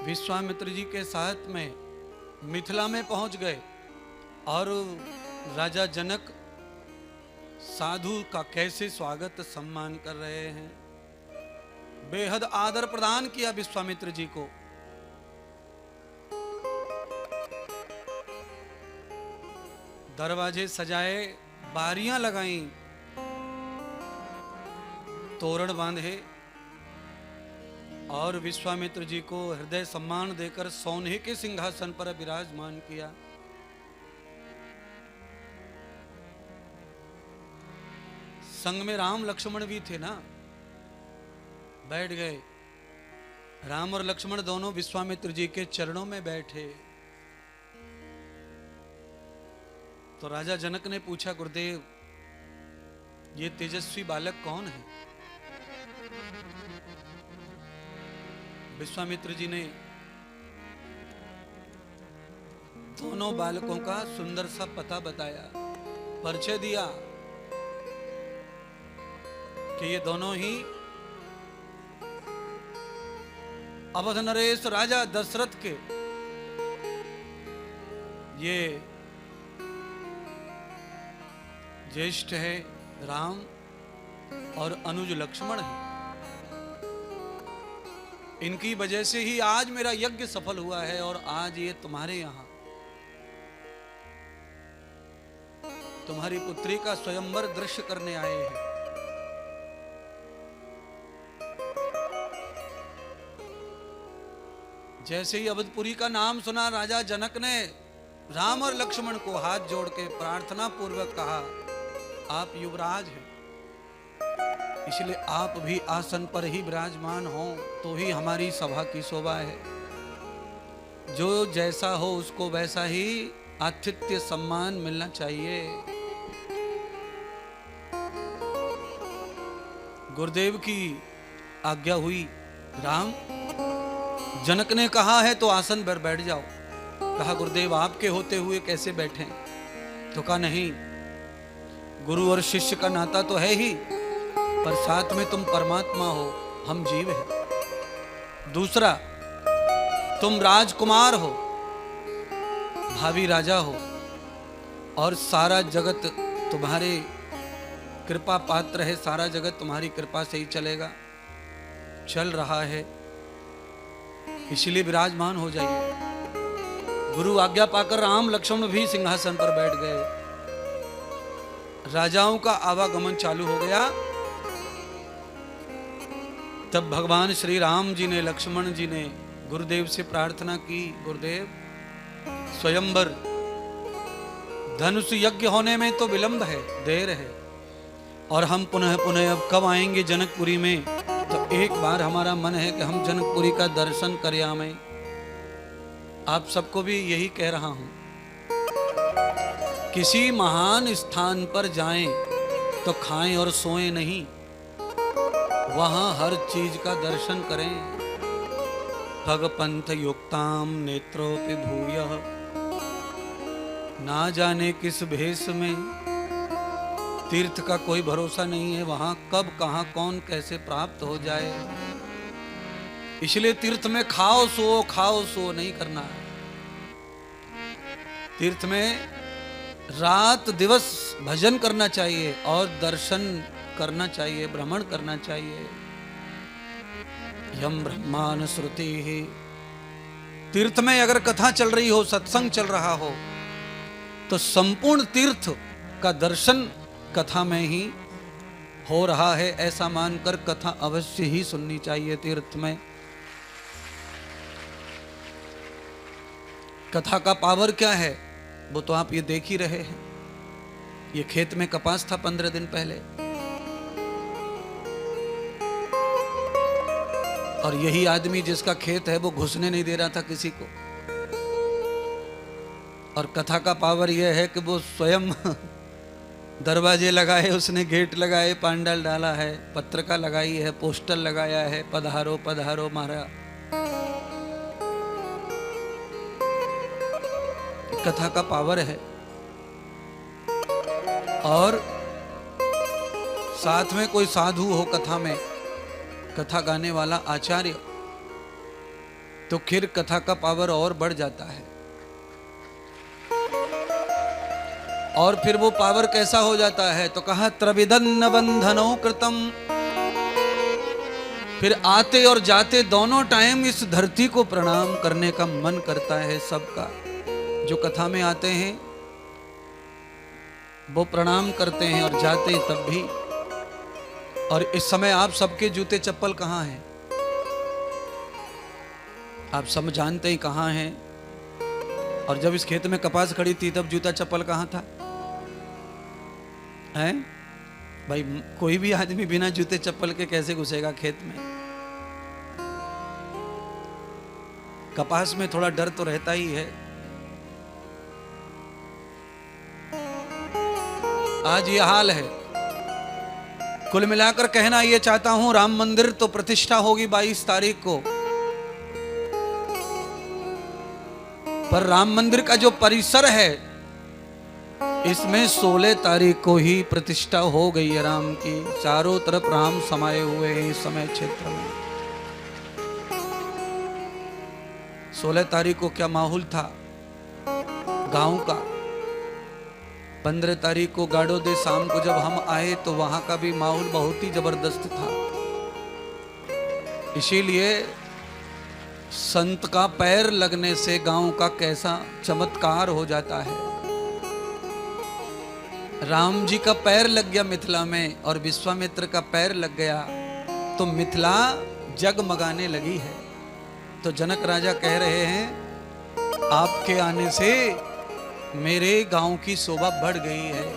विश्वामित्र जी के साथ में मिथिला में पहुंच गए और राजा जनक साधु का कैसे स्वागत सम्मान कर रहे हैं। बेहद आदर प्रदान किया विश्वामित्र जी को। दरवाजे सजाए, बारियां लगाई, तोरण बांधे और विश्वामित्र जी को हृदय सम्मान देकर सोने के सिंहासन पर विराजमान किया। संग में राम लक्ष्मण भी थे ना, बैठ गए। राम और लक्ष्मण दोनों विश्वामित्र जी के चरणों में बैठे। तो राजा जनक ने पूछा, गुरुदेव ये तेजस्वी बालक कौन है? विश्वामित्र जी ने दोनों बालकों का सुंदर सा पता बताया, परिचय दिया कि ये दोनों ही अवध नरेश राजा दशरथ के ये ज्येष्ठ है राम और अनुज लक्ष्मण है। इनकी वजह से ही आज मेरा यज्ञ सफल हुआ है और आज ये तुम्हारे यहां तुम्हारी पुत्री का स्वयंवर दृश्य करने आए हैं। जैसे ही अवधपुरी का नाम सुना, राजा जनक ने राम और लक्ष्मण को हाथ जोड़ के प्रार्थना पूर्वक कहा, आप युवराज हैं, इसलिए आप भी आसन पर ही विराजमान हो तो ही हमारी सभा की शोभा है। जो जैसा हो उसको वैसा ही आतिथ्य सम्मान मिलना चाहिए। गुरुदेव की आज्ञा हुई। राम, जनक ने कहा है तो आसन पर बैठ जाओ। कहा, गुरुदेव आपके होते हुए कैसे बैठें? तो कहा, नहीं, गुरु और शिष्य का नाता तो है ही, पर साथ में तुम परमात्मा हो, हम जीव हैं। दूसरा, तुम राजकुमार हो, भावी राजा हो और सारा जगत तुम्हारे कृपा पात्र है, सारा जगत तुम्हारी कृपा से ही चलेगा, चल रहा है, इसलिए विराजमान हो जाइए। गुरु आज्ञा पाकर राम लक्ष्मण भी सिंहासन पर बैठ गए। राजाओं का आवागमन चालू हो गया। तब भगवान श्री राम जी ने, लक्ष्मण जी ने गुरुदेव से प्रार्थना की, गुरुदेव स्वयंवर धनुष यज्ञ होने में तो विलंब है, देर है, और हम पुनः पुनः अब कब आएंगे जनकपुरी में? तो एक बार हमारा मन है कि हम जनकपुरी का दर्शन कर आवें। आप सबको भी यही कह रहा हूं, किसी महान स्थान पर जाएं तो खाएं और सोएं नहीं, वहां हर चीज का दर्शन करें। भगपंथ युक्ताम नेत्रोपि भूयः, ना जाने किस भेष में। तीर्थ का कोई भरोसा नहीं है, वहां कब कहां कौन कैसे प्राप्त हो जाए। इसलिए तीर्थ में खाओ सो नहीं करना है। तीर्थ में रात दिवस भजन करना चाहिए और दर्शन करना चाहिए, भ्रमण करना चाहिए। यम ब्रह्मान श्रुति ही। तीर्थ में अगर कथा चल रही हो, सत्संग चल रहा हो, तो संपूर्ण तीर्थ का दर्शन कथा में ही हो रहा है, ऐसा मानकर कथा अवश्य ही सुननी चाहिए। तीर्थ में कथा का पावर क्या है वो तो आप ये देख ही रहे हैं। ये खेत में कपास था 15 दिन पहले, और यही आदमी जिसका खेत है वो घुसने नहीं दे रहा था किसी को। और कथा का पावर यह है कि वो स्वयं दरवाजे लगाए, उसने गेट लगाए, पांडाल डाला है, पत्रिका लगाई है, पोस्टर लगाया है, पधारो पधारो महाराज। कथा का पावर है। और साथ में कोई साधु हो कथा में, कथा गाने वाला आचार्य, तो फिर कथा का पावर और बढ़ जाता है। और फिर वो पावर कैसा हो जाता है, तो कहा त्रविदन्न बंधनो कृतम। फिर आते और जाते दोनों टाइम इस धरती को प्रणाम करने का मन करता है सबका। जो कथा में आते हैं वो प्रणाम करते हैं और जाते हैं तब भी। और इस समय आप सबके जूते चप्पल कहाँ हैं? आप सब जानते हैं कहाँ हैं। और जब इस खेत में कपास खड़ी थी तब जूता चप्पल कहाँ था? हैं भाई, कोई भी आदमी बिना जूते चप्पल के कैसे घुसेगा खेत में? कपास में थोड़ा डर तो रहता ही है। आज ये हाल है। कुल मिलाकर कहना ये चाहता हूं, राम मंदिर तो प्रतिष्ठा होगी 22 तारीख को, पर राम मंदिर का जो परिसर है इसमें 16 तारीख को ही प्रतिष्ठा हो गई है राम की। चारों तरफ राम समाये हुए हैं इस समय क्षेत्र में। 16 तारीख को क्या माहौल था गांव का। 15 तारीख को गाड़ो दे शाम को जब हम आए तो वहां का भी माहौल बहुत ही जबरदस्त था। इसीलिए संत का पैर लगने से गांव का कैसा चमत्कार हो जाता है। राम जी का पैर लग गया मिथिला में और विश्वामित्र का पैर लग गया तो मिथिला जगमगाने लगी है। तो जनक राजा कह रहे हैं आपके आने से मेरे गांव की शोभा बढ़ गई है।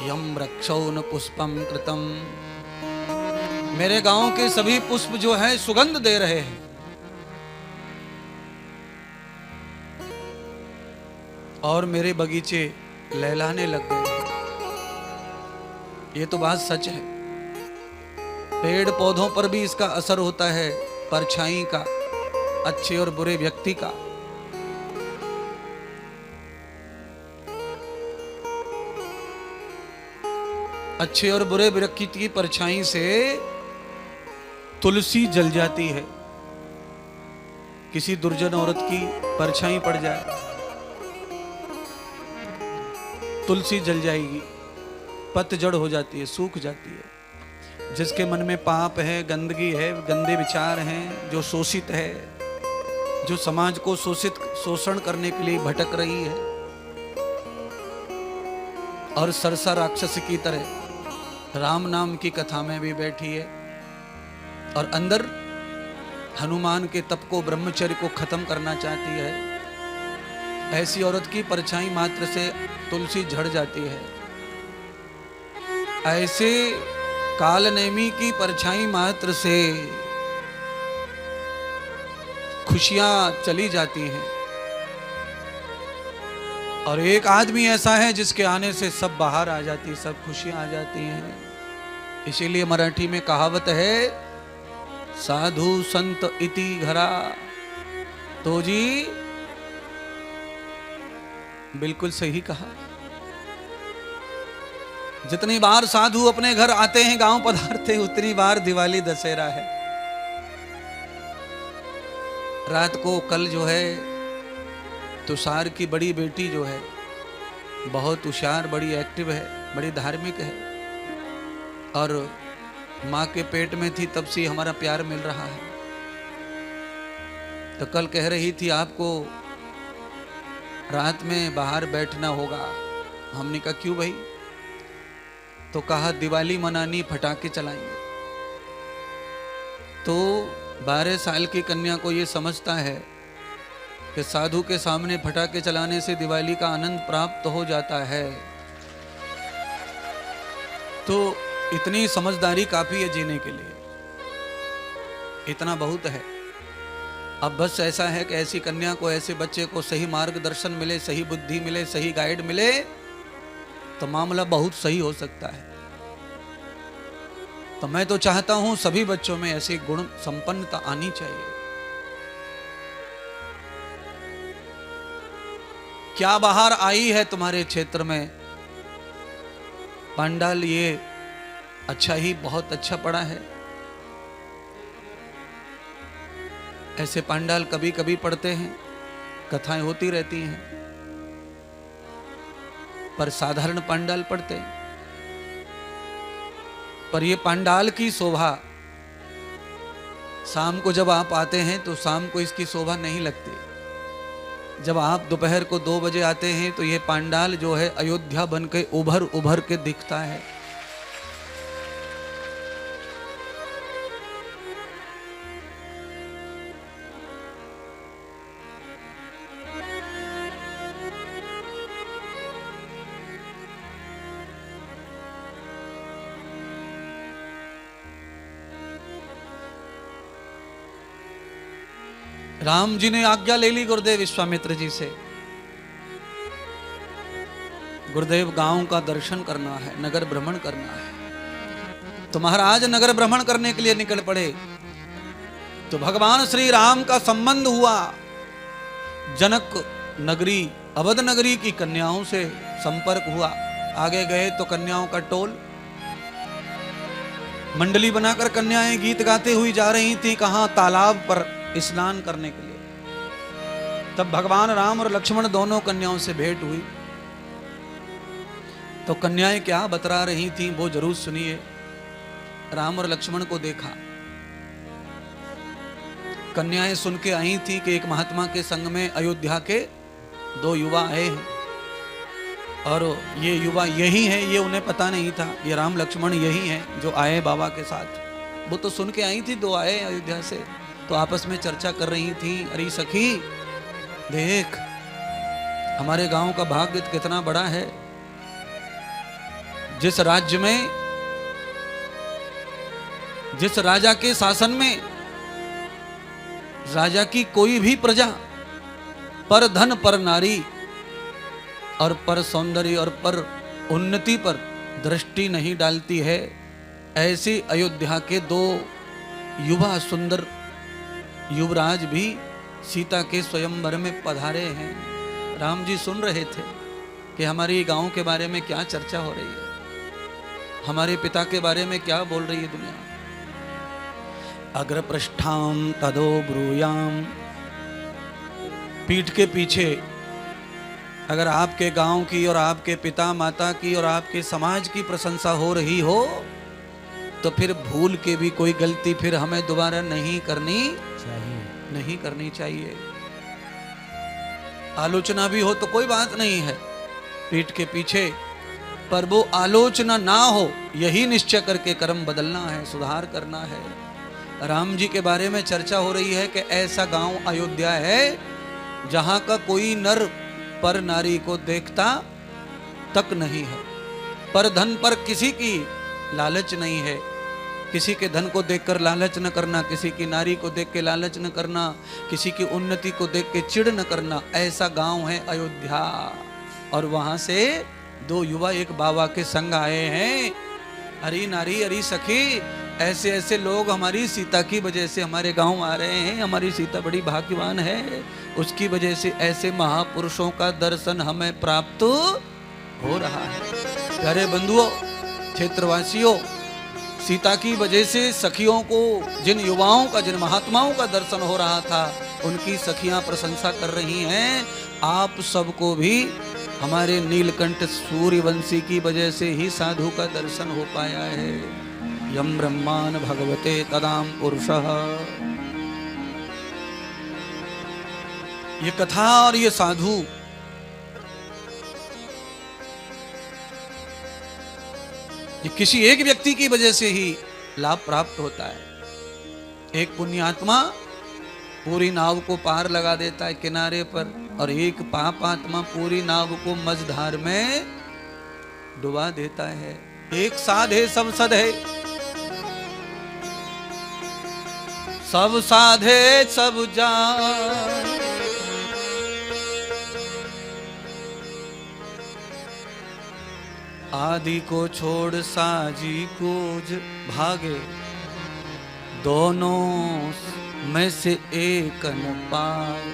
यम रक्षौन पुष्पम कृतम, मेरे गांव के सभी पुष्प जो है सुगंध दे रहे हैं। और मेरे बगीचे लहलाने लग गए। ये तो बात सच है। पेड़ पौधों पर भी इसका असर होता है, परछाई का, अच्छे और बुरे व्यक्ति का। अच्छे और बुरे व्यक्ति की परछाई से तुलसी जल जाती है। किसी दुर्जन औरत की परछाई पड़ जाए तुलसी जल जाएगी, पतझड़ हो जाती है, सूख जाती है। जिसके मन में पाप है, गंदगी है, गंदे विचार हैं, जो शोषित है, जो समाज को शोषण करने के लिए भटक रही है और सरसा राक्षस की तरह राम नाम की कथा में भी बैठी है और अंदर हनुमान के तप को, ब्रह्मचर्य को खत्म करना चाहती है, ऐसी औरत की परछाई मात्र से तुलसी झड़ जाती है। ऐसे कालनेमी की परछाई मात्र से खुशियां चली जाती हैं। और एक आदमी ऐसा है जिसके आने से सब बाहर आ जाती, सब खुशियां आ जाती हैं। इसीलिए मराठी में कहावत है, साधु संत इति घरा। तो जी बिल्कुल सही कहा। जितनी बार साधु अपने घर आते हैं, गांव पधारते हैं, उतनी बार दिवाली दशहरा है। रात को कल जो है तुषार की बड़ी बेटी जो है बहुत होशियार, बड़ी एक्टिव है, बड़ी धार्मिक है और माँ के पेट में थी तब से हमारा प्यार मिल रहा है। तो कल कह रही थी आपको रात में बाहर बैठना होगा। हमने कहा क्यों भाई? तो कहा दिवाली मनानी, पटाखे चलाएंगे। तो 12 साल की कन्या को ये समझता है कि साधु के सामने पटाखे चलाने से दिवाली का आनंद प्राप्त हो जाता है। तो इतनी समझदारी काफी है जीने के लिए, इतना बहुत है। अब बस ऐसा है कि ऐसी कन्या को, ऐसे बच्चे को सही मार्गदर्शन मिले, सही बुद्धि मिले, सही गाइड मिले तो मामला बहुत सही हो सकता है। तो मैं तो चाहता हूं सभी बच्चों में ऐसी गुण संपन्नता आनी चाहिए। क्या बाहर आई है तुम्हारे क्षेत्र में? पंडाल ये अच्छा ही बहुत अच्छा पड़ा है। ऐसे पांडाल कभी कभी पढ़ते हैं, कथाएं होती रहती हैं, पर साधारण पांडाल पढ़ते हैं। पर ये पांडाल की शोभा शाम को जब आप आते हैं तो शाम को इसकी शोभा नहीं लगती। जब आप दोपहर को 2 बजे आते हैं तो ये पांडाल जो है अयोध्या बन के उभर उभर के दिखता है। राम जी ने आज्ञा ले ली गुरुदेव विश्वामित्र जी से, गुरुदेव गांव का दर्शन करना है, नगर भ्रमण करना है। तो महाराज नगर भ्रमण करने के लिए निकल पड़े। तो भगवान श्री राम का संबंध हुआ जनक नगरी, अवध नगरी की कन्याओं से संपर्क हुआ। आगे गए तो कन्याओं का टोल, मंडली बनाकर कन्याएं गीत गाते हुई जा रही थी। कहां? तालाब पर स्नान करने के लिए। तब भगवान राम और लक्ष्मण दोनों कन्याओं से भेंट हुई। तो कन्याएं क्या बतरा रही थीं वो जरूर सुनिए। राम और लक्ष्मण को देखा, कन्याएं सुन के आई थी कि एक महात्मा के संग में अयोध्या के 2 युवा आए हैं, और ये युवा यही हैं, ये उन्हें पता नहीं था। ये राम लक्ष्मण यही हैं जो आए बाबा के साथ। वो तो सुन के आई थी, 2 आए अयोध्या से। तो आपस में चर्चा कर रही थी, अरे सखी देख, हमारे गांव का भाग्य कितना बड़ा है। जिस राज्य में, जिस राजा के शासन में राजा की कोई भी प्रजा पर धन, पर नारी और पर सौंदर्य और पर उन्नति पर दृष्टि नहीं डालती है, ऐसी अयोध्या के 2 युवा सुंदर युवराज भी सीता के स्वयंवर में पधारे हैं। राम जी सुन रहे थे कि हमारी गांव के बारे में क्या चर्चा हो रही है, हमारे पिता के बारे में क्या बोल रही है दुनिया। अग्रपृष्ठाम तदो ब्रूयाम, पीठ के पीछे अगर आपके गांव की और आपके पिता माता की और आपके समाज की प्रशंसा हो रही हो तो फिर भूल के भी कोई गलती फिर हमें दोबारा नहीं करनी चाहिए। आलोचना भी हो तो कोई बात नहीं है पीठ के पीछे, पर वो आलोचना ना हो यही निश्चय करके कर्म बदलना है, सुधार करना है। राम जी के बारे में चर्चा हो रही है कि ऐसा गांव अयोध्या है जहां का कोई नर पर नारी को देखता तक नहीं है, पर धन पर किसी की लालच नहीं है। किसी के धन को देखकर लालच न करना, किसी की नारी को देख के लालच न करना, किसी की उन्नति को देख के चिढ़ न करना। ऐसा गांव है अयोध्या। और वहां से 2 युवा एक बाबा के संग आए हैं। अरे नारी, अरे सखी, ऐसे ऐसे लोग हमारी सीता की वजह से हमारे गांव आ रहे हैं। हमारी सीता बड़ी भाग्यवान है, उसकी वजह से ऐसे महापुरुषों का दर्शन हमें प्राप्त हो रहा है। प्यारे बंधुओं, क्षेत्रवासियों, सीता की वजह से सखियों को, जिन युवाओं का, जिन महात्माओं का दर्शन हो रहा था, उनकी सखियां प्रशंसा कर रही हैं। आप सबको भी हमारे नीलकंठ सूर्यवंशी की वजह से ही साधु का दर्शन हो पाया है। यम ब्रह्मान भगवते तदाम पुरुषः। ये कथा और ये साधु ये किसी एक व्यक्ति की वजह से ही लाभ प्राप्त होता है। एक पुण्यात्मा पूरी नाव को पार लगा देता है किनारे पर, और एक पाप आत्मा पूरी नाव को मझधार में डुबा देता है। एक साध है सब सद है, सब साधे सब जान। आदि को छोड़ साजी को भागे, दोनों में से एक न पाए।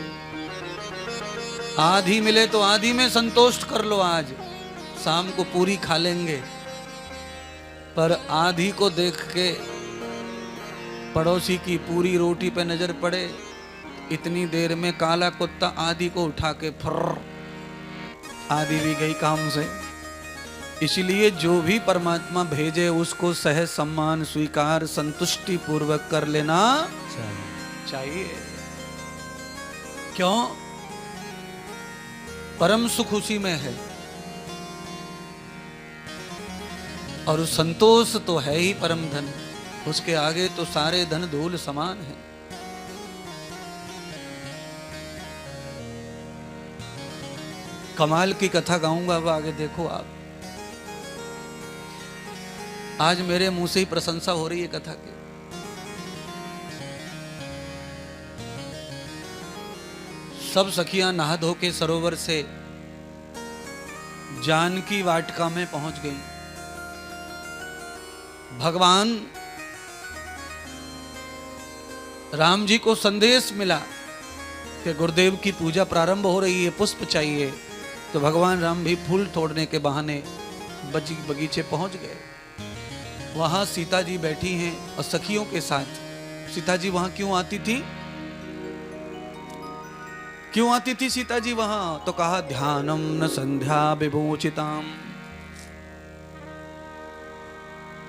आधी मिले तो आधी में संतोष कर लो, आज शाम को पूरी खा लेंगे। पर आधी को देख के पड़ोसी की पूरी रोटी पे नजर पड़े इतनी देर में काला कुत्ता आदि को उठा के फर्र, आदि भी गई काम से। इसलिए जो भी परमात्मा भेजे उसको सहज सम्मान स्वीकार संतुष्टि पूर्वक कर लेना चाहिए। क्यों? परम सुख उसी में है, और संतोष तो है ही परम धन, उसके आगे तो सारे धन धूल समान है। कमाल की कथा गाऊंगा, अब आगे देखो आप। आज मेरे मुंह से ही प्रशंसा हो रही है कथा की। सब सखियां नहा धो के सरोवर से जानकी वाटिका में पहुंच गईं। भगवान राम जी को संदेश मिला कि गुरुदेव की पूजा प्रारंभ हो रही है, पुष्प चाहिए। तो भगवान राम भी फूल तोड़ने के बहाने बगीचे पहुंच गए। वहां सीता जी बैठी हैं और सखियों के साथ। सीता जी वहां क्यों आती थी? क्यों आती थी सीता जी वहां? तो कहा ध्यानम न संध्या विभूषिताम।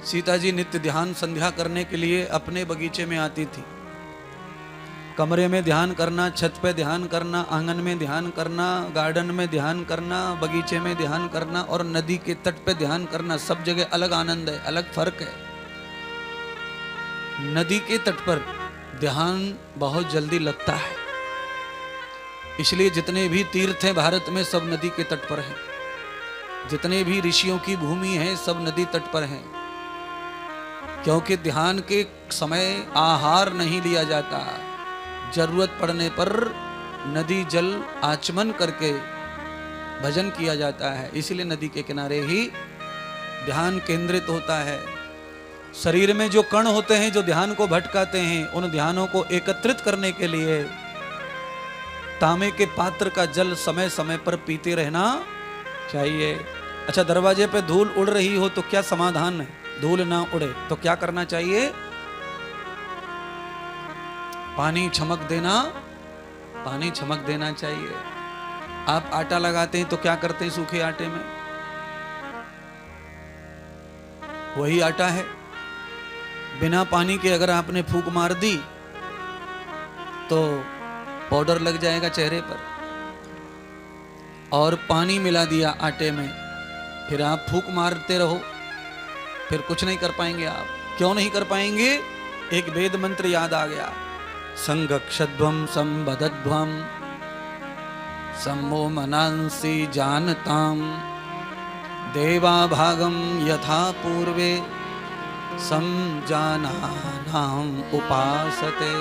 सीता जी नित्य ध्यान संध्या करने के लिए अपने बगीचे में आती थी। कमरे में ध्यान करना, छत पे ध्यान करना, आंगन में ध्यान करना, गार्डन में ध्यान करना, बगीचे में ध्यान करना और नदी के तट पे ध्यान करना, सब जगह अलग आनंद है, अलग फर्क है। नदी के तट पर ध्यान बहुत जल्दी लगता है, इसलिए जितने भी तीर्थ हैं भारत में सब नदी के तट पर हैं। जितने भी ऋषियों की भूमि है सब नदी तट पर हैं, क्योंकि ध्यान के समय आहार नहीं लिया जाता। जरूरत पड़ने पर नदी जल आचमन करके भजन किया जाता है, इसलिए नदी के किनारे ही ध्यान केंद्रित होता है। शरीर में जो कण होते हैं जो ध्यान को भटकाते हैं, उन ध्यानों को एकत्रित करने के लिए तांबे के पात्र का जल समय समय पर पीते रहना चाहिए। अच्छा, दरवाजे पे धूल उड़ रही हो तो क्या समाधान है? धूल ना उड़े तो क्या करना चाहिए? पानी छमक देना, पानी छमक देना चाहिए। आप आटा लगाते हैं तो क्या करते हैं सूखे आटे में? वही आटा है, बिना पानी के अगर आपने फूंक मार दी तो पाउडर लग जाएगा चेहरे पर, और पानी मिला दिया आटे में, फिर आप फूंक मारते रहो, फिर कुछ नहीं कर पाएंगे आप। क्यों नहीं कर पाएंगे? एक वेद मंत्र याद आ गया, संगक्षध्वम संबद्धध्वम सम्मो मनांसि जानताम देवा भागम यथा पूर्वे समजानानाम उपासते।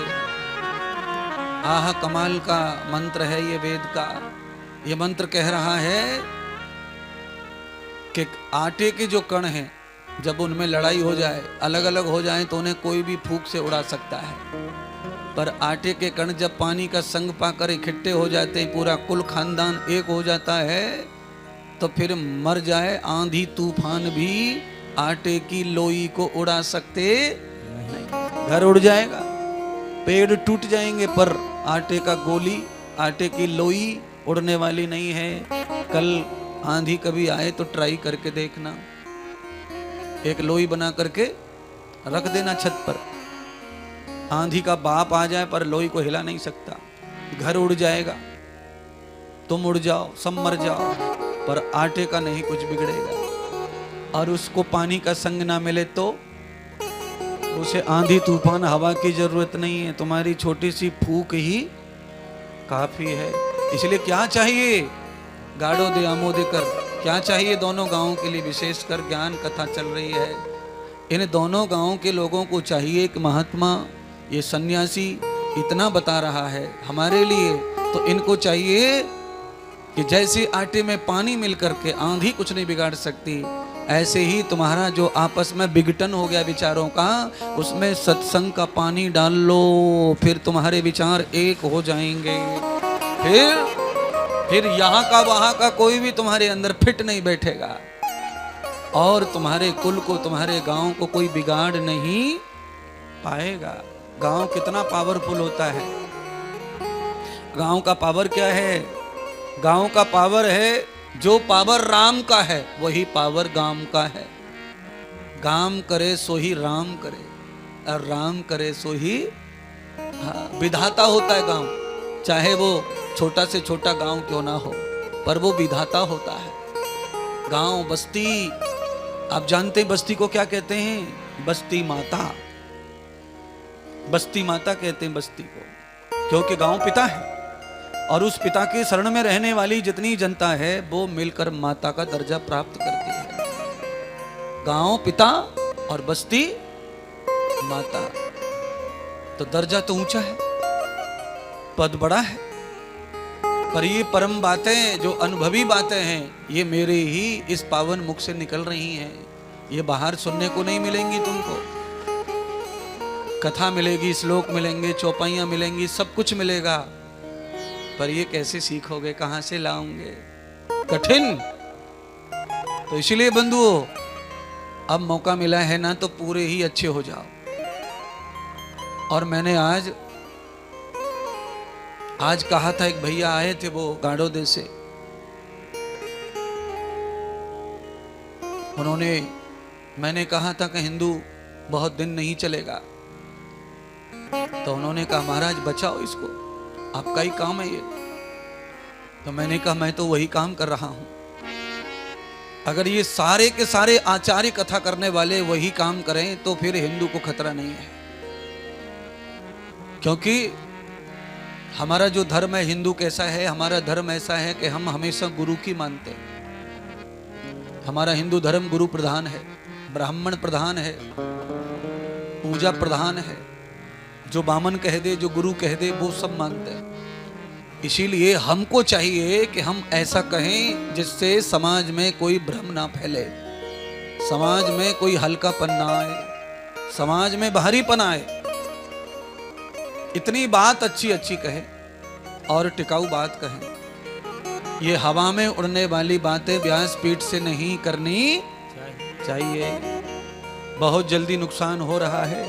आह, कमाल का मंत्र है ये वेद का। ये मंत्र कह रहा है कि आटे के जो कण हैं, जब उनमें लड़ाई हो जाए, अलग अलग हो जाए, तो उन्हें कोई भी फूंक से उड़ा सकता है, पर आटे के कण जब पानी का संग पाकर इकट्ठे हो जाते हैं, पूरा कुल खानदान एक हो जाता है, तो फिर मर जाए आंधी तूफान भी आटे की लोई को उड़ा सकते नहीं। घर उड़ जाएगा, पेड़ टूट जाएंगे, पर आटे का गोली, आटे की लोई उड़ने वाली नहीं है। कल आंधी कभी आए तो ट्राई करके देखना, एक लोई बना करके रख देना छत पर। आंधी का बाप आ जाए पर लोई को हिला नहीं सकता, घर उड़ जाएगा, तुम उड़ जाओ, सब मर जाओ, पर आटे का नहीं कुछ बिगड़ेगा। और उसको पानी का संग ना मिले तो उसे आंधी तूफान हवा की जरूरत नहीं है, तुम्हारी छोटी सी फूंक ही काफी है। इसलिए क्या चाहिए? गाड़ो दे आमोदे कर, क्या चाहिए दोनों गांवों के लिए? विशेषकर ज्ञान कथा चल रही है, इन दोनों गांवों के लोगों को चाहिए कि महात्मा ये सन्यासी इतना बता रहा है हमारे लिए, तो इनको चाहिए कि जैसे आटे में पानी मिल करके आंधी कुछ नहीं बिगाड़ सकती, ऐसे ही तुम्हारा जो आपस में विघटन हो गया विचारों का, उसमें सत्संग का पानी डाल लो, फिर तुम्हारे विचार एक हो जाएंगे। फिर यहाँ का वहाँ का कोई भी तुम्हारे अंदर फिट नहीं बैठेगा, और तुम्हारे कुल को, तुम्हारे गांव को कोई बिगाड़ नहीं पाएगा। गांव कितना पावरफुल होता है, गांव का पावर क्या है? गांव का पावर है, जो पावर राम का है वही पावर गांव का है। गाम करे सो ही राम करे, और राम करे सो ही विधाता होता है गांव। चाहे वो छोटा से छोटा गांव क्यों ना हो, पर वो विधाता होता है। गांव, बस्ती, आप जानते हैं बस्ती को क्या कहते हैं? बस्ती माता। बस्ती माता कहते हैं बस्ती को, क्योंकि गांव पिता है, और उस पिता के शरण में रहने वाली जितनी जनता है वो मिलकर माता का दर्जा प्राप्त करती है। गांव पिता और बस्ती माता, तो दर्जा तो ऊंचा है, पद बड़ा है, पर ये परम बातें, जो अनुभवी बातें हैं, ये मेरे ही इस पावन मुख से निकल रही हैं। ये बाहर सुनने को नहीं मिलेंगी तुमको। कथा मिलेगी, श्लोक मिलेंगे, चौपाइयां मिलेंगी, सब कुछ मिलेगा, पर ये कैसे सीखोगे, कहां से लाओगे? कठिन। तो इसलिए बंधुओं, अब मौका मिला है ना, तो पूरे ही अच्छे हो जाओ। और मैंने आज कहा था, एक भैया आए थे, वो गाड़ोदे से, मैंने कहा था कि हिंदू बहुत दिन नहीं चलेगा, तो उन्होंने कहा महाराज बचाओ इसको, आपका ही काम है ये। तो मैंने कहा मैं तो वही काम कर रहा हूं। अगर ये सारे के सारे आचार्य कथा करने वाले वही काम करें तो फिर हिंदू को खतरा नहीं है, क्योंकि हमारा जो धर्म है, हिंदू कैसा है, हमारा धर्म ऐसा है कि हम हमेशा गुरु की मानते हैं। हमारा हिंदू धर्म गुरु प्रधान है, ब्राह्मण प्रधान है, पूजा प्रधान है। जो बामन कह दे, जो गुरु कह दे, वो सब मानते हैं। इसीलिए हमको चाहिए कि हम ऐसा कहें जिससे समाज में कोई भ्रम ना फैले, समाज में कोई हल्कापन ना आए, समाज में भारीपन आए। इतनी बात अच्छी अच्छी कहे और टिकाऊ बात कहें। ये हवा में उड़ने वाली बातें व्यासपीठ से नहीं करनी चाहिए। बहुत जल्दी नुकसान हो रहा है।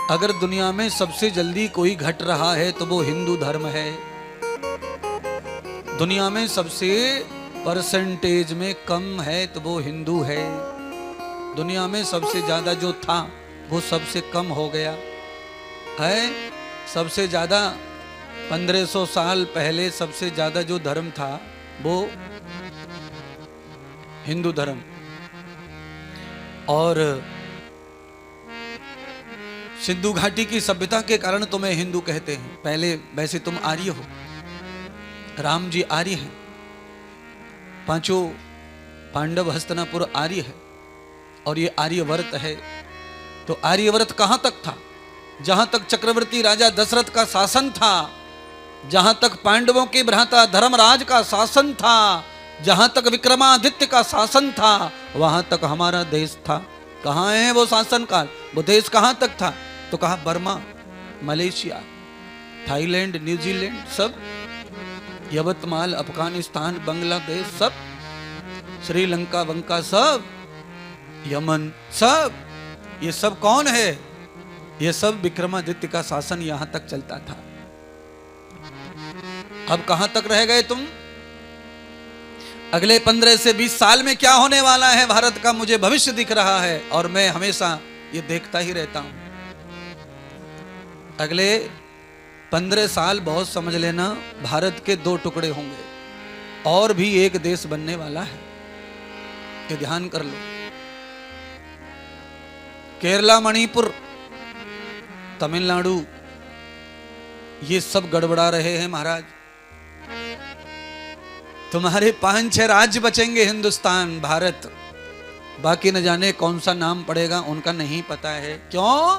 अगर दुनिया में सबसे जल्दी कोई घट रहा है तो वो हिंदू धर्म है। दुनिया में सबसे परसेंटेज में कम है तो वो हिंदू है। दुनिया में सबसे ज्यादा जो था वो सबसे कम हो गया है। सबसे ज्यादा 1500 साल पहले सबसे ज्यादा जो धर्म था वो हिंदू धर्म। और सिंधु घाटी की सभ्यता के कारण तुम्हें हिंदू कहते हैं। पहले वैसे तुम आर्य हो, राम जी आर्य हैं, पांचों पांडव हस्तिनापुर आर्य है, और ये आर्यवर्त है। तो आर्यवर्त कहां तक था? जहां तक चक्रवर्ती राजा दशरथ का शासन था, जहां तक पांडवों के भ्राता धर्मराज का शासन था, जहां तक विक्रमादित्य का शासन था, वहां तक हमारा देश था। कहां है वो शासन काल, वो देश कहां तक था? तो कहा बर्मा, मलेशिया, थाईलैंड, न्यूजीलैंड, सब यवतमाल, अफगानिस्तान, बांग्लादेश, सब श्रीलंका, वंका, सब यमन, सब ये सब कौन है? ये सब विक्रमादित्य का शासन यहां तक चलता था। अब कहां तक रह गए तुम? अगले 15 से 20 साल में क्या होने वाला है भारत का मुझे भविष्य दिख रहा है, और मैं हमेशा ये देखता ही रहता हूं। अगले 15 साल बहुत समझ लेना, भारत के 2 टुकड़े होंगे, और भी एक देश बनने वाला है। ये ध्यान कर लो। केरला, मणिपुर, तमिलनाडु, ये सब गड़बड़ा रहे हैं महाराज। तुम्हारे 5-6 राज्य बचेंगे हिंदुस्तान, भारत, बाकी न जाने कौन सा नाम पड़ेगा, उनका नहीं पता है। क्यों?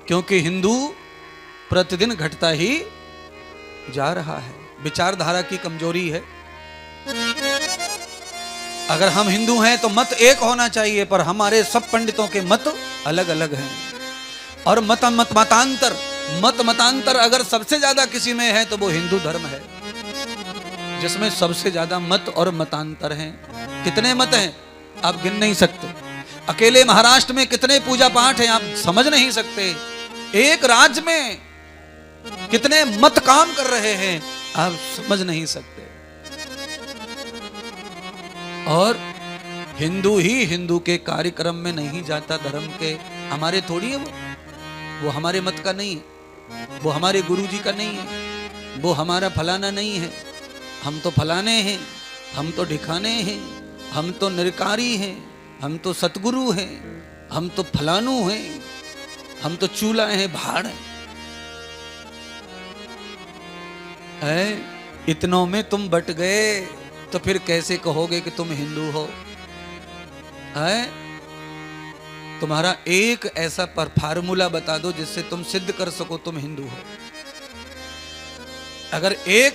क्योंकि हिंदू प्रतिदिन घटता ही जा रहा है। विचारधारा की कमजोरी है। अगर हम हिंदू हैं तो मत एक होना चाहिए, पर हमारे सब पंडितों के मत अलग अलग हैं। और मतांतर अगर सबसे ज्यादा किसी में है तो वो हिंदू धर्म है, जिसमें सबसे ज्यादा मत और मतांतर हैं। कितने मत हैं आप गिन नहीं सकते। अकेले महाराष्ट्र में कितने पूजा पाठ हैं आप समझ नहीं सकते। एक राज्य में कितने मत काम कर रहे हैं आप समझ नहीं सकते। और हिंदू ही हिंदू के कार्यक्रम में नहीं जाता, धर्म के हमारे थोड़ी है वो हमारे मत का नहीं है, वो हमारे गुरुजी का नहीं है, वो हमारा फलाना नहीं है। हम तो फलाने हैं, हम तो ढिकाने हैं, हम तो निरकारी हैं, हम तो सतगुरु हैं, हम तो फलानू हैं, हम तो चूल्हा हैं, भाड़ हैं। इतनों में तुम बट गए तो फिर कैसे कहोगे कि तुम हिंदू हो? है तुम्हारा एक ऐसा पर फार्मूला बता दो जिससे तुम सिद्ध कर सको तुम हिंदू हो। अगर एक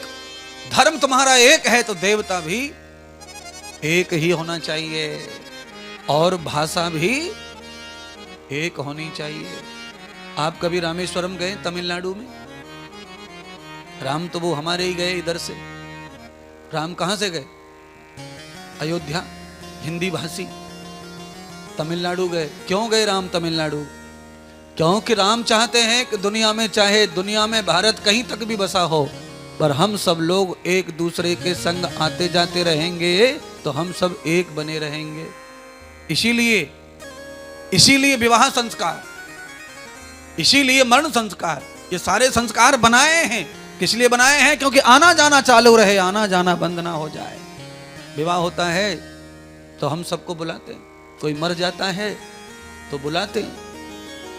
धर्म तुम्हारा एक है तो देवता भी एक ही होना चाहिए और भाषा भी एक होनी चाहिए। आप कभी रामेश्वरम गए तमिलनाडु में? राम तो वो हमारे ही गए इधर से। राम कहां से गए? अयोध्या, हिंदी भाषी। तमिलनाडु गए। क्यों गए राम तमिलनाडु? क्योंकि राम चाहते हैं कि दुनिया में, चाहे दुनिया में भारत कहीं तक भी बसा हो, पर हम सब लोग एक दूसरे के संग आते जाते रहेंगे तो हम सब एक बने रहेंगे। इसीलिए विवाह संस्कार, इसीलिए मरण संस्कार, ये सारे संस्कार बनाए हैं। किस लिए बनाए हैं? क्योंकि आना जाना चालू रहे, आना जाना बंद ना हो जाए। विवाह होता है तो हम सबको बुलाते हैं, कोई मर जाता है तो बुलाते हैं,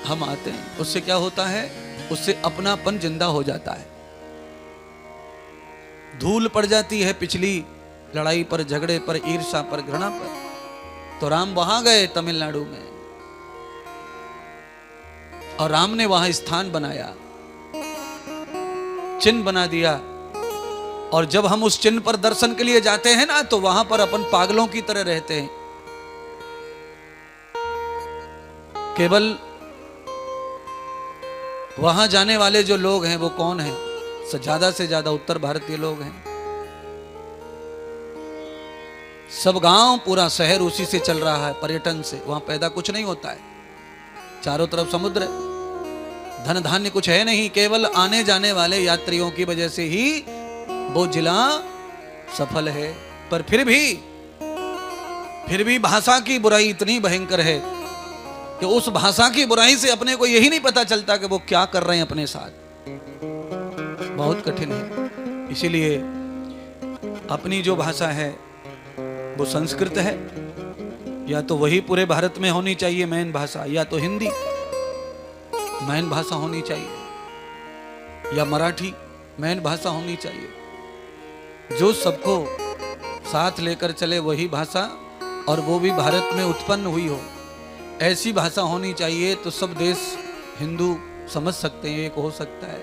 हम आते हैं। उससे क्या होता है? उससे अपनापन जिंदा हो जाता है। धूल पड़ जाती है पिछली लड़ाई पर, झगड़े पर, ईर्ष्या पर, घृणा पर। तो राम वहां गए तमिलनाडु में और राम ने वहां स्थान बनाया, चिन्ह बना दिया। और जब हम उस चिन्ह पर दर्शन के लिए जाते हैं ना, तो वहां पर अपन पागलों की तरह रहते हैं। केवल वहां जाने वाले जो लोग हैं वो कौन हैं? ज्यादा से ज्यादा उत्तर भारतीय लोग हैं। सब गांव, पूरा शहर उसी से चल रहा है, पर्यटन से। वहां पैदा कुछ नहीं होता है, चारों तरफ समुद्र है, धन धान्य कुछ है नहीं। केवल आने जाने वाले यात्रियों की वजह से ही वो जिला सफल है। पर फिर भी भाषा की बुराई इतनी भयंकर है कि उस भाषा की बुराई से अपने को यही नहीं पता चलता कि वो क्या कर रहे हैं अपने साथ। बहुत कठिन है। इसीलिए अपनी जो भाषा है वो संस्कृत है, या तो वही पूरे भारत में होनी चाहिए मेन भाषा, या तो हिंदी मेन भाषा होनी चाहिए, या मराठी मेन भाषा होनी चाहिए। जो सबको साथ लेकर चले वही भाषा, और वो भी भारत में उत्पन्न हुई हो, ऐसी भाषा होनी चाहिए। तो सब देश हिंदू समझ सकते हैं, एक हो सकता है।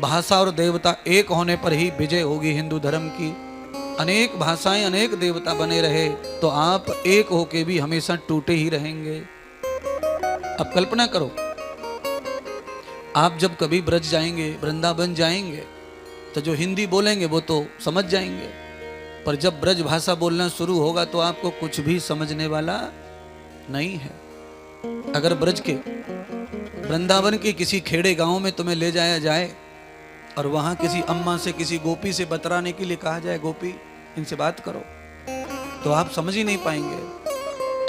भाषा और देवता एक होने पर ही विजय होगी हिंदू धर्म की। अनेक भाषाएं, अनेक देवता बने रहे तो आप एक होके भी हमेशा टूटे ही रहेंगे। अब कल्पना करो, आप जब कभी ब्रज जाएंगे, वृंदावन जाएंगे, तो जो हिंदी बोलेंगे वो तो समझ जाएंगे, पर जब ब्रज भाषा बोलना शुरू होगा तो आपको कुछ भी समझने वाला नहीं है। अगर ब्रज के, वृंदावन के किसी खेड़े गांव में तुम्हें ले जाया जाए और वहां किसी अम्मा से, किसी गोपी से बतराने के लिए कहा जाए, गोपी इनसे बात करो, तो आप समझ ही नहीं पाएंगे।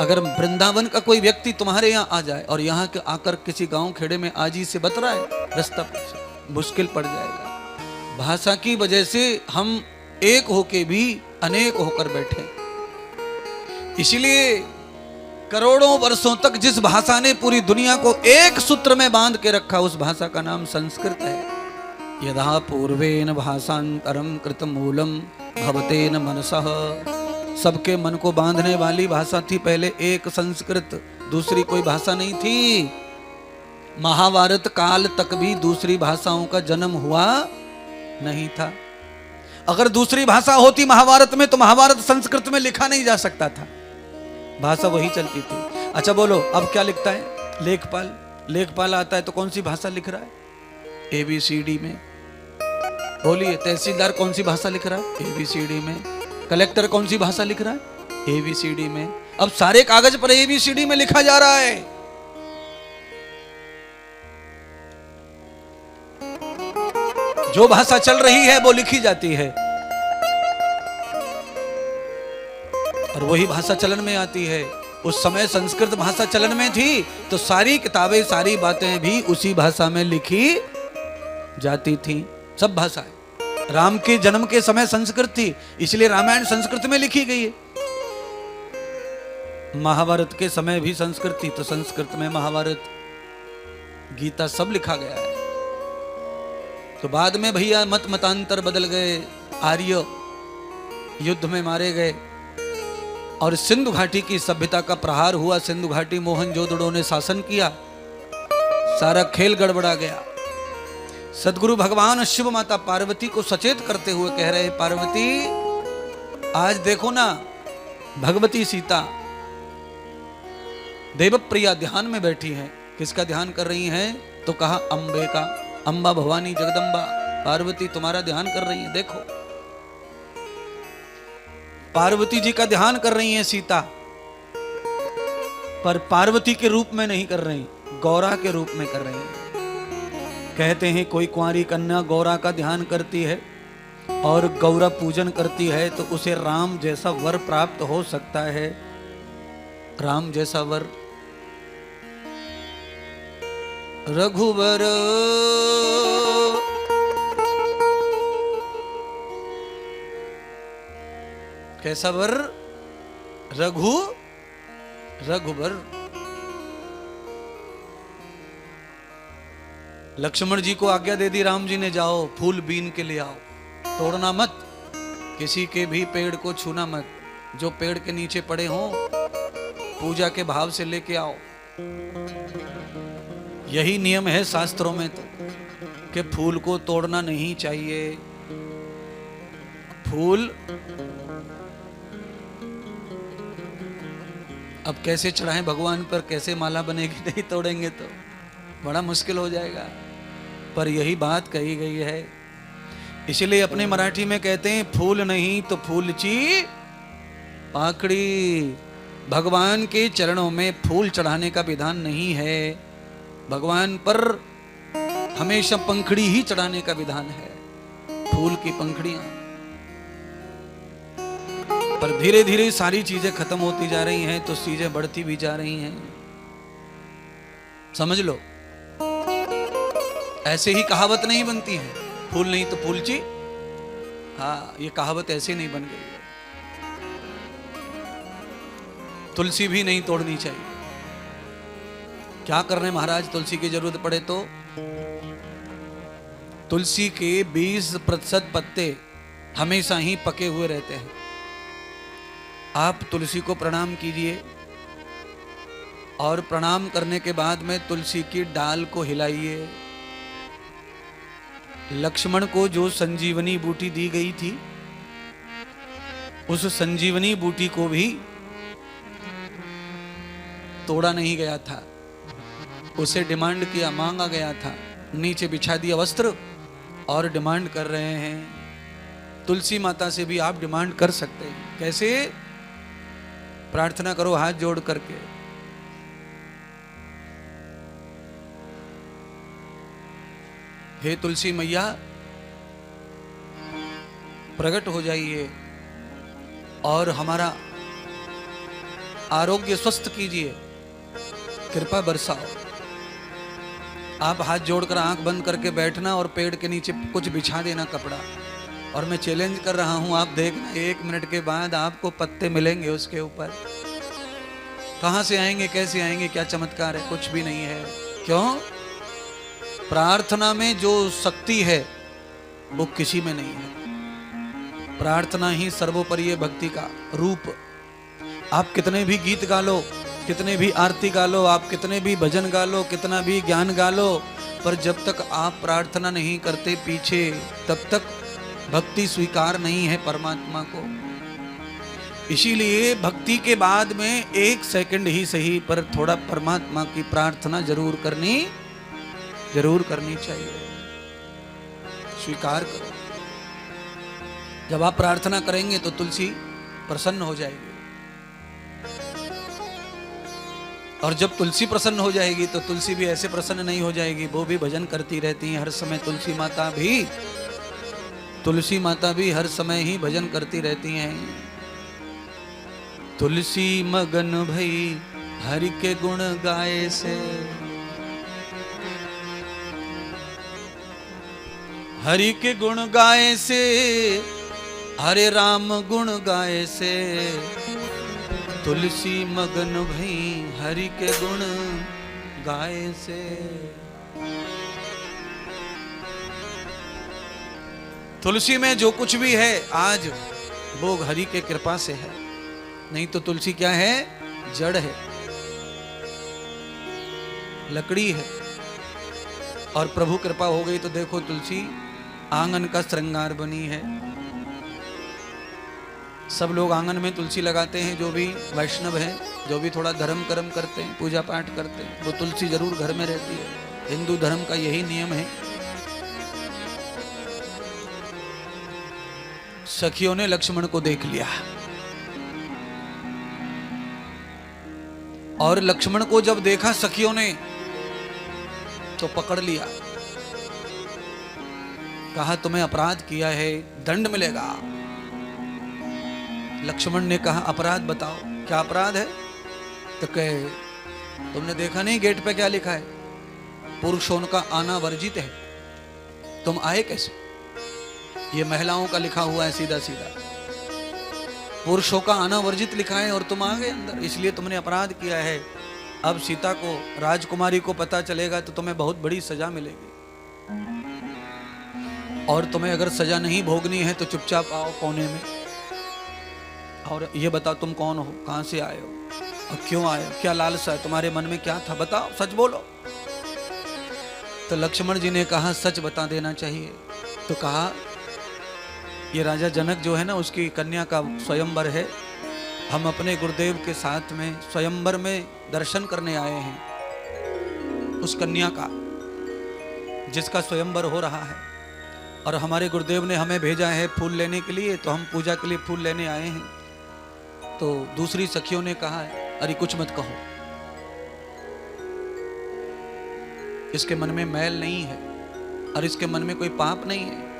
अगर वृंदावन का कोई व्यक्ति तुम्हारे यहाँ आ जाए और यहाँ के आकर किसी गांव खेड़े में आजी से बतराए, रास्ता मुश्किल पड़ जाएगा। भाषा की वजह से हम एक होके भी अनेक होकर बैठे। इसलिए करोड़ों वर्षों तक जिस भाषा ने पूरी दुनिया को एक सूत्र में बांध के रखा, उस भाषा का नाम संस्कृत है। यदा पूर्वेन भाषांतरम कृत मूलम भवतेन मनसः। सबके मन को बांधने वाली भाषा थी पहले एक संस्कृत, दूसरी कोई भाषा नहीं थी। महाभारत काल तक भी दूसरी भाषाओं का जन्म हुआ नहीं था। अगर दूसरी भाषा होती महाभारत में, तो महाभारत संस्कृत में लिखा नहीं जा सकता था, भाषा वही चलती थी। अच्छा बोलो, अब क्या लिखता है? लेखपाल। लेखपाल आता है तो कौन सी भाषा लिख रहा है? ABCD में। बोलिए, तहसीलदार कौन सी भाषा लिख रहा है? ABCD में। कलेक्टर कौन सी भाषा लिख रहा है? ABCD में। अब सारे कागज पर ABCD में लिखा जा रहा है। जो भाषा चल रही है वो लिखी जाती है, और वही भाषा चलन में आती है। उस समय संस्कृत भाषा चलन में थी तो सारी किताबें, सारी बातें भी उसी भाषा में लिखी जाती थी, सब भाषाएं। राम के जन्म के समय संस्कृत थी, इसलिए रामायण संस्कृत में लिखी गई है। महाभारत के समय भी संस्कृत थी तो संस्कृत में महाभारत, गीता सब लिखा गया है। तो बाद में भैया मत मतांतर बदल गए, आर्य युद्ध में मारे गए और सिंधु घाटी की सभ्यता का प्रहार हुआ। सिंधु घाटी मोहनजोदड़ो ने शासन किया, सारा खेल गड़बड़ा गया। सदगुरु भगवान शिव माता पार्वती को सचेत करते हुए कह रहे, पार्वती आज देखो ना, भगवती सीता देवप्रिया ध्यान में बैठी हैं। किसका ध्यान कर रही हैं? तो कहा अंबे का, अंबा भवानी जगदम्बा पार्वती तुम्हारा ध्यान कर रही है। देखो पार्वती जी का ध्यान कर रही हैं सीता, पर पार्वती के रूप में नहीं कर रही, गौरा के रूप में कर रही हैं। कहते हैं कोई कुंवारी कन्या गौरा का ध्यान करती है और गौरा पूजन करती है तो उसे राम जैसा वर प्राप्त हो सकता है। राम जैसा वर, रघुवर कैसा वर? रघुवर। लक्ष्मण जी को आज्ञा दे दी राम जी ने, जाओ फूल बीन के ले आओ, तोड़ना मत, किसी के भी पेड़ को छूना मत, जो पेड़ के नीचे पड़े हों पूजा के भाव से लेके आओ। यही नियम है शास्त्रों में तो, कि फूल को तोड़ना नहीं चाहिए। फूल अब कैसे चढ़ाएं भगवान पर, कैसे माला बनेगी? नहीं तोड़ेंगे तो बड़ा मुश्किल हो जाएगा। पर यही बात कही गई है, इसलिए अपने मराठी में कहते हैं फूल नहीं तो फूलची पाकड़ी। भगवान के चरणों में फूल चढ़ाने का विधान नहीं है, भगवान पर हमेशा पंखड़ी ही चढ़ाने का विधान है, फूल की पंखड़ियां। पर धीरे धीरे सारी चीजें खत्म होती जा रही हैं तो चीजें बढ़ती भी जा रही हैं, समझ लो। ऐसे ही कहावत नहीं बनती है, फूल नहीं तो फूलची। हाँ, ये कहावत ऐसे नहीं बन गई है। तुलसी भी नहीं तोड़नी चाहिए। क्या करने महाराज? तुलसी की जरूरत पड़े तो तुलसी के 20% पत्ते हमेशा ही पके हुए रहते हैं। आप तुलसी को प्रणाम कीजिए और प्रणाम करने के बाद में तुलसी की डाल को हिलाइए। लक्ष्मण को जो संजीवनी बूटी दी गई थी, उस संजीवनी बूटी को भी तोड़ा नहीं गया था, उसे डिमांड किया, मांगा गया था। नीचे बिछा दिया वस्त्र और डिमांड कर रहे हैं। तुलसी माता से भी आप डिमांड कर सकते हैं। कैसे? प्रार्थना करो हाथ जोड़ करके, हे तुलसी मैया प्रकट हो जाइए और हमारा आरोग्य स्वस्थ कीजिए, कृपा बरसाओ। आप हाथ जोड़कर आंख बंद करके बैठना और पेड़ के नीचे कुछ बिछा देना कपड़ा, और मैं चैलेंज कर रहा हूं, आप देखना 1 मिनट के बाद आपको पत्ते मिलेंगे उसके ऊपर। कहां से आएंगे, कैसे आएंगे, क्या चमत्कार है? कुछ भी नहीं है। क्यों? प्रार्थना में जो शक्ति है वो किसी में नहीं है। प्रार्थना ही सर्वोपरि है भक्ति का रूप। आप कितने भी गीत गा लो, कितने भी आरती गा लो, आप कितने भी भजन गा लो, कितना भी ज्ञान गा लो, पर जब तक आप प्रार्थना नहीं करते पीछे, तब तक भक्ति स्वीकार नहीं है परमात्मा को। इसीलिए भक्ति के बाद में 1 सेकंड ही सही पर थोड़ा परमात्मा की प्रार्थना जरूर करनी चाहिए। स्वीकार करो। जब आप प्रार्थना करेंगे तो तुलसी प्रसन्न हो जाएगी, और जब तुलसी प्रसन्न हो जाएगी तो तुलसी भी ऐसे प्रसन्न नहीं हो जाएगी, वो भी भजन करती रहती हैं हर समय। तुलसी माता भी तुलसी माता भी हर समय ही भजन करती रहती हैं। तुलसी मगन भई हरि के गुण गाए से, हरि के गुण गाए से, हरे राम गुण गाए से, तुलसी मगन भई हरि के गुण गाए से। तुलसी में जो कुछ भी है आज वो हरि के कृपा से है, नहीं तो तुलसी क्या है? जड़ है, लकड़ी है। और प्रभु कृपा हो गई तो देखो तुलसी आंगन का श्रृंगार बनी है। सब लोग आंगन में तुलसी लगाते हैं, जो भी वैष्णव हैं, जो भी थोड़ा धर्म कर्म करते हैं, पूजा पाठ करते हैं, वो तुलसी जरूर घर में रहती है। हिंदू धर्म का यही नियम है। सखियों ने लक्ष्मण को देख लिया और लक्ष्मण को जब देखा सखियों ने तो पकड़ लिया, कहा तुम्हें अपराध किया है, दंड मिलेगा। लक्ष्मण ने कहा अपराध बताओ, क्या अपराध है? तो कहे तुमने देखा नहीं गेट पे क्या लिखा है? पुरुषों का आना वर्जित है। तुम आए कैसे? ये महिलाओं का लिखा हुआ है सीधा सीधा। पुरुषों का आना वर्जित लिखा है और तुम आ गए अंदर, इसलिए तुमने अपराध किया है। अब सीता को, राजकुमारी को पता चलेगा तो तुम्हें बहुत बड़ी सजा मिलेगी। और तुम्हें अगर सजा नहीं भोगनी है तो चुपचाप आओ कोने में और ये बताओ तुम कौन हो, कहां से आए हो और क्यों आए हो, क्या लालसा है तुम्हारे मन में, क्या था, बताओ, सच बोलो। तो लक्ष्मण जी ने कहा सच बता देना चाहिए। तो कहा ये राजा जनक जो है ना, उसकी कन्या का स्वयंवर है। हम अपने गुरुदेव के साथ में स्वयंवर में दर्शन करने आए हैं उस कन्या का, जिसका स्वयंवर हो रहा है। और हमारे गुरुदेव ने हमें भेजा है फूल लेने के लिए, तो हम पूजा के लिए फूल लेने आए हैं। तो दूसरी सखियों ने कहा अरे कुछ मत कहो, इसके मन में मैल नहीं है और इसके मन में कोई पाप नहीं है।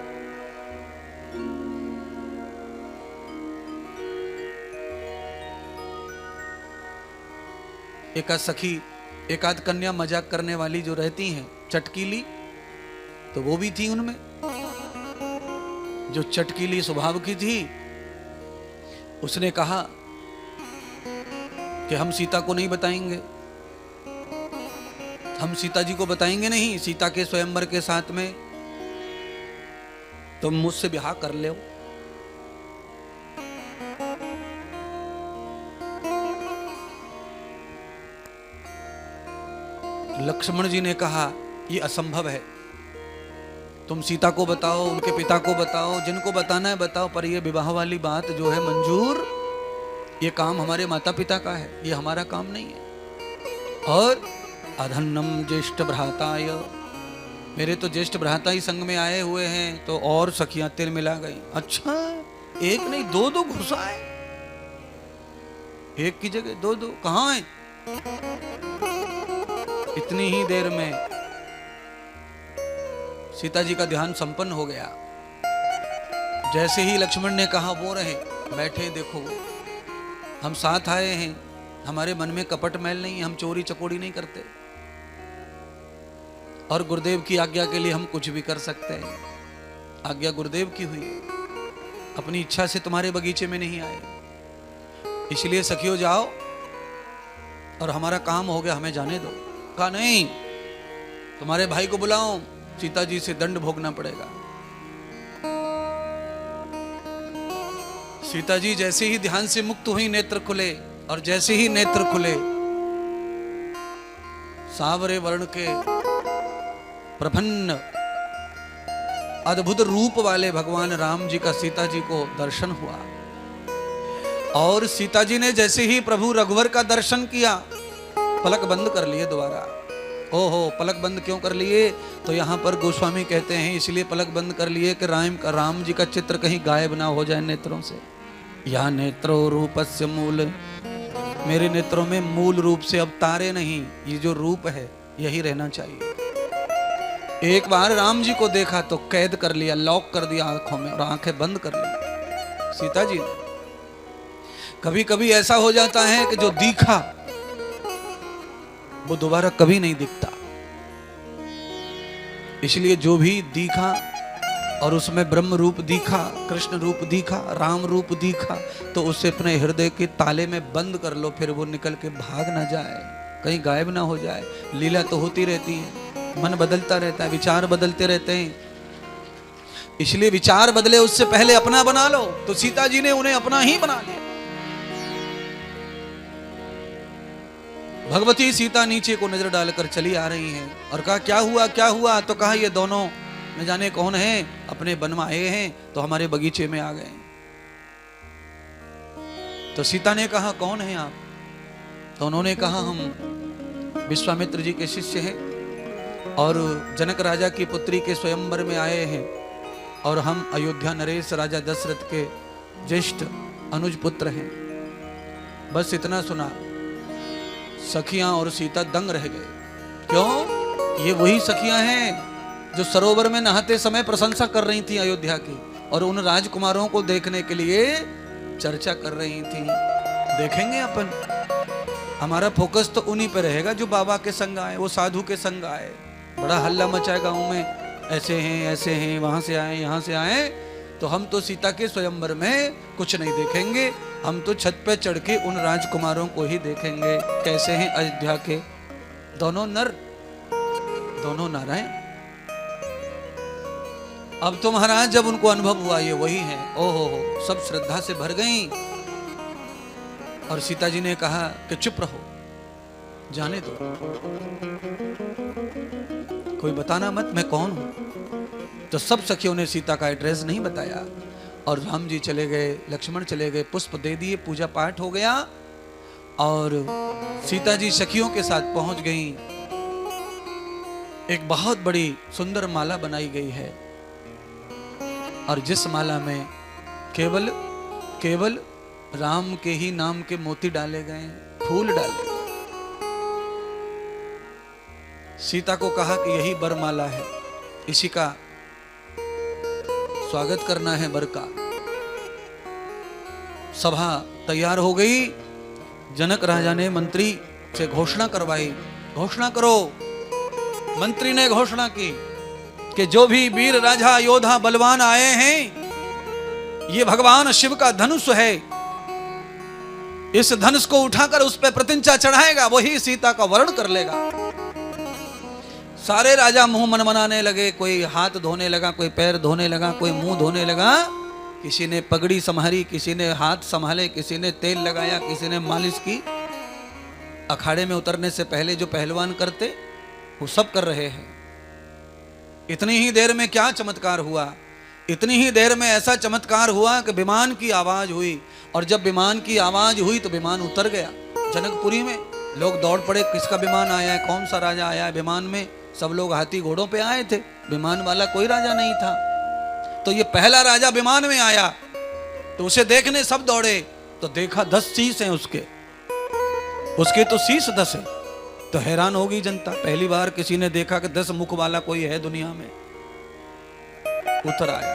एकाध सखी, एकाध कन्या मजाक करने वाली जो रहती हैं, चटकीली, तो वो भी थी उनमें। जो चटकीली स्वभाव की थी उसने कहा कि हम सीता को नहीं बताएंगे, हम सीता जी को बताएंगे नहीं। सीता के स्वयंवर के साथ में तुम मुझसे ब्याह कर लो। लक्ष्मण जी ने कहा ये असंभव है, तुम सीता को बताओ, उनके पिता को बताओ, जिनको बताना है बताओ, पर ये विवाह वाली बात जो है मंजूर, ये काम हमारे माता पिता का है, ये हमारा काम नहीं है। और अधन्नम ज्येष्ठ भ्राताय, मेरे तो ज्येष्ठ भ्राता ही संग में आए हुए हैं। तो और सखियां तिर मिला गई। अच्छा, एक नहीं दो दो घुसाए, एक की जगह दो दो, कहां है? इतनी ही देर में सीता जी का ध्यान संपन्न हो गया। जैसे ही लक्ष्मण ने कहा वो रहे बैठे, देखो हम साथ आए हैं, हमारे मन में कपट मैल नहीं है, हम चोरी चकोरी नहीं करते और गुरुदेव की आज्ञा के लिए हम कुछ भी कर सकते हैं। आज्ञा गुरुदेव की हुई, अपनी इच्छा से तुम्हारे बगीचे में नहीं आए। इसलिए सखियों जाओ और हमारा काम हो गया, हमें जाने दो। कहा नहीं, तुम्हारे भाई को बुलाओ, सीता जी से दंड भोगना पड़ेगा। सीता जी जैसे ही ध्यान से मुक्त हुई, नेत्र खुले, और जैसे ही नेत्र खुले सांवरे वर्ण के प्रभन्न अद्भुत रूप वाले भगवान राम जी का सीता जी को दर्शन हुआ। और सीता जी ने जैसे ही प्रभु रघुवर का दर्शन किया, पलक बंद कर लिए दोबारा। ओहो, पलक बंद क्यों कर लिए? तो यहाँ पर गोस्वामी कहते हैं इसलिए पलक बंद कर लिए कि राम जी का चित्र कहीं गायब ना हो जाए नेत्रों से। या नेत्रो रूपस्य मूल, मेरे नेत्रों में मूल रूप से अब तारे नहीं, ये जो रूप है यही रहना चाहिए। एक बार राम जी को देखा तो कैद कर लिया, लॉक कर दिया आंखों में और आंखें बंद कर ली सीता जी ने। कभी कभी ऐसा हो जाता है कि जो दिखा वो दोबारा कभी नहीं दिखता, इसलिए जो भी दिखा और उसमें ब्रह्म रूप दिखा, कृष्ण रूप दिखा, राम रूप दिखा, तो उसे अपने हृदय के ताले में बंद कर लो, फिर वो निकल के भाग ना जाए, कहीं गायब ना हो जाए। लीला तो होती रहती है, मन बदलता रहता है, विचार बदलते रहते हैं, इसलिए विचार बदले उससे पहले अपना बना लो। तो सीता जी ने उन्हें अपना ही बना लिया। भगवती सीता नीचे को नजर डालकर चली आ रही हैं और कहा क्या हुआ क्या हुआ? तो कहा ये दोनों न जाने कौन है, अपने वन में आए हैं तो हमारे बगीचे में आ गए। तो सीता ने कहा कौन है आप? तो उन्होंने कहा हम विश्वामित्र जी के शिष्य हैं और जनक राजा की पुत्री के स्वयंवर में आए हैं और हम अयोध्या नरेश राजा दशरथ के ज्येष्ठ अनुज पुत्र हैं। बस इतना सुना, सखियां और सीता दंग रह गए। क्यों? ये वही सखियां हैं जो सरोवर में नहाते समय प्रशंसा कर रही थी अयोध्या की और उन राजकुमारों को देखने के लिए चर्चा कर रही थी। देखेंगे अपन, हमारा फोकस तो उन्हीं पे रहेगा जो बाबा के संग आए, वो साधु के संग आए। बड़ा हल्ला मचा गांव में, ऐसे हैं वहां से आए यहाँ से आए। तो हम तो सीता के स्वयंवर में कुछ नहीं देखेंगे, हम तो छत पे चढ़ के उन राजकुमारों को ही देखेंगे। कैसे हैं अयोध्या के दोनों नर, दोनों नारायण। अब तो महाराज जब उनको अनुभव हुआ ये वही है, ओहो हो, सब श्रद्धा से भर गईं। और सीता जी ने कहा कि चुप रहो, जाने दो, कोई बताना मत मैं कौन हूं। तो सब सखियों ने सीता का एड्रेस नहीं बताया और राम जी चले गए, लक्ष्मण चले गए, पुष्प दे दिए, पूजा पाठ हो गया और सीता जी सखियों के साथ पहुंच गईं। एक बहुत बड़ी सुंदर माला बनाई गई है और जिस माला में केवल राम के ही नाम के मोती डाले गए, फूल डाले। सीता को कहा कि यही बरमाला है, इसी का स्वागत करना है बर का। सभा तैयार हो गई। जनक राजा ने मंत्री से घोषणा करवाई, घोषणा करो। मंत्री ने घोषणा की कि जो भी वीर राजा योद्धा बलवान आए हैं, ये भगवान शिव का धनुष है, इस धनुष को उठाकर उस पर प्रतिंचा चढ़ाएगा, वही सीता का वर्ण कर लेगा। सारे राजा मुंह मनमनाने लगे, कोई हाथ धोने लगा, कोई पैर धोने लगा, कोई मुंह धोने लगा। किसी ने पगड़ी संभाली, किसी ने हाथ संभाले, किसी ने तेल लगाया, किसी ने मालिश की। अखाड़े में उतरने से पहले जो पहलवान करते वो सब कर रहे हैं। इतनी ही देर में क्या चमत्कार हुआ, इतनी ही देर में ऐसा चमत्कार हुआ कि विमान की आवाज हुई और जब विमान की आवाज हुई तो विमान उतर गया जनकपुरी में। लोग दौड़ पड़े, किसका विमान आया है, कौन सा राजा आया है विमान में। सब लोग हाथी घोड़ों पे आए थे, विमान वाला कोई राजा नहीं था। तो ये पहला राजा विमान में आया तो उसे देखने सब दौड़े, तो देखा 10 शीश हैं उसके तो शीश 10 है। तो हैरान हो गई जनता, पहली बार किसी ने देखा कि 10 मुख वाला कोई है दुनिया में। उतर आया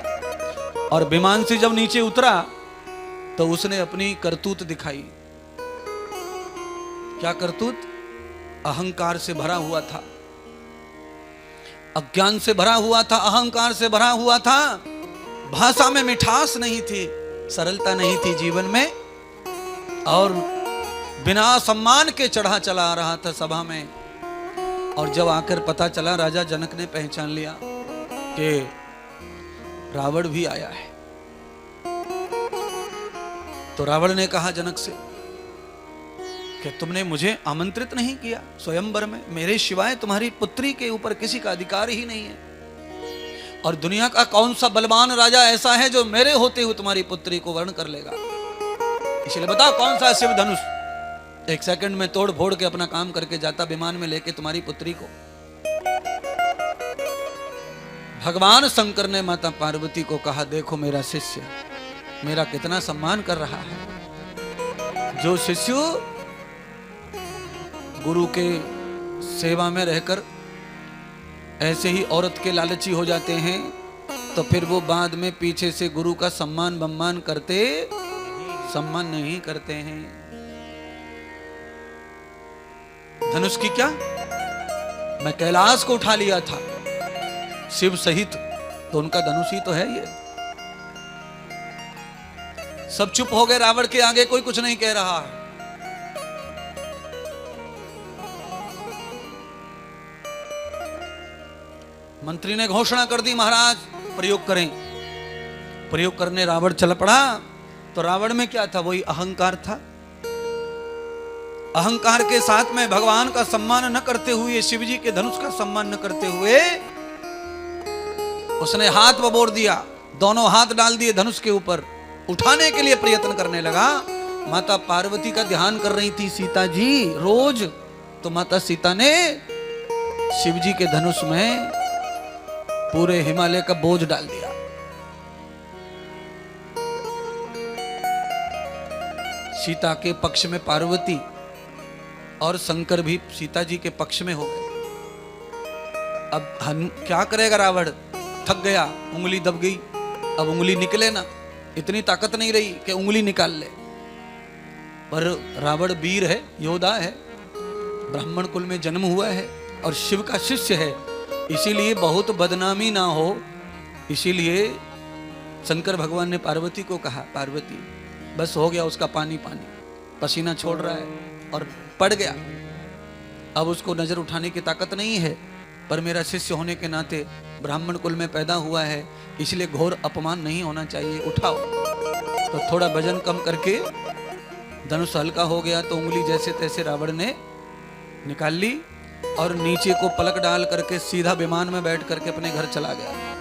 और विमान से जब नीचे उतरा तो उसने अपनी करतूत दिखाई। क्या करतूत? अहंकार से भरा हुआ था, अज्ञान से भरा हुआ था, अहंकार से भरा हुआ था। भाषा में मिठास नहीं थी, सरलता नहीं थी जीवन में, और बिना सम्मान के चढ़ा चला आ रहा था सभा में। और जब आकर पता चला, राजा जनक ने पहचान लिया कि रावण भी आया है, तो रावण ने कहा जनक से कि तुमने मुझे आमंत्रित नहीं किया स्वयंवर में, मेरे सिवाय तुम्हारी पुत्री के ऊपर किसी का अधिकार ही नहीं है। और दुनिया का कौन सा बलवान राजा ऐसा है जो मेरे होते हुए तुम्हारी पुत्री को वर्ण कर लेगा? इसलिए बताओ कौन सा शिव धनुष 1 सेकंड में तोड़ फोड़ के अपना काम करके जाता विमान में लेके तुम्हारी पुत्री को। भगवान शंकर ने माता पार्वती को कहा, देखो मेरा शिष्य मेरा कितना सम्मान कर रहा है। जो शिष्य गुरु के सेवा में रहकर ऐसे ही औरत के लालची हो जाते हैं तो फिर वो बाद में पीछे से गुरु का सम्मान बम्मान करते, सम्मान नहीं करते हैं। धनुष की क्या, मैं कैलाश को उठा लिया था शिव सहित, तो उनका धनुष ही तो है ये। सब चुप हो गए, रावण के आगे कोई कुछ नहीं कह रहा है। मंत्री ने घोषणा कर दी, महाराज प्रयोग करें। प्रयोग करने रावण चल पड़ा। तो रावण में क्या था, वही अहंकार था। अहंकार के साथ में भगवान का सम्मान न करते हुए, शिव जी के धनुष का सम्मान न करते हुए, उसने हाथ बबोर दिया, दोनों हाथ डाल दिए धनुष के ऊपर, उठाने के लिए प्रयत्न करने लगा। माता पार्वती का ध्यान कर रही थी सीता जी रोज, तो माता सीता ने शिव जी के धनुष में पूरे हिमालय का बोझ डाल दिया। सीता के पक्ष में पार्वती और शंकर भी सीता जी के पक्ष में हो गए। अब क्या करेगा रावण, थक गया, उंगली दब गई, अब उंगली निकले ना, इतनी ताकत नहीं रही कि उंगली निकाल ले। पर रावण वीर है, योद्धा है, ब्राह्मण कुल में जन्म हुआ है और शिव का शिष्य है, इसीलिए बहुत बदनामी ना हो, इसीलिए शंकर भगवान ने पार्वती को कहा, पार्वती बस हो गया उसका पानी पानी, पसीना छोड़ रहा है और पड़ गया, अब उसको नजर उठाने की ताकत नहीं है, पर मेरा शिष्य होने के नाते ब्राह्मण कुल में पैदा हुआ है, इसलिए घोर अपमान नहीं होना चाहिए, उठाओ। तो थोड़ा वजन कम करके धनुष हल्का हो गया, तो उंगली जैसे तैसे रावण ने निकाल ली और नीचे को पलक डाल करके सीधा विमान में बैठ करके अपने घर चला गया।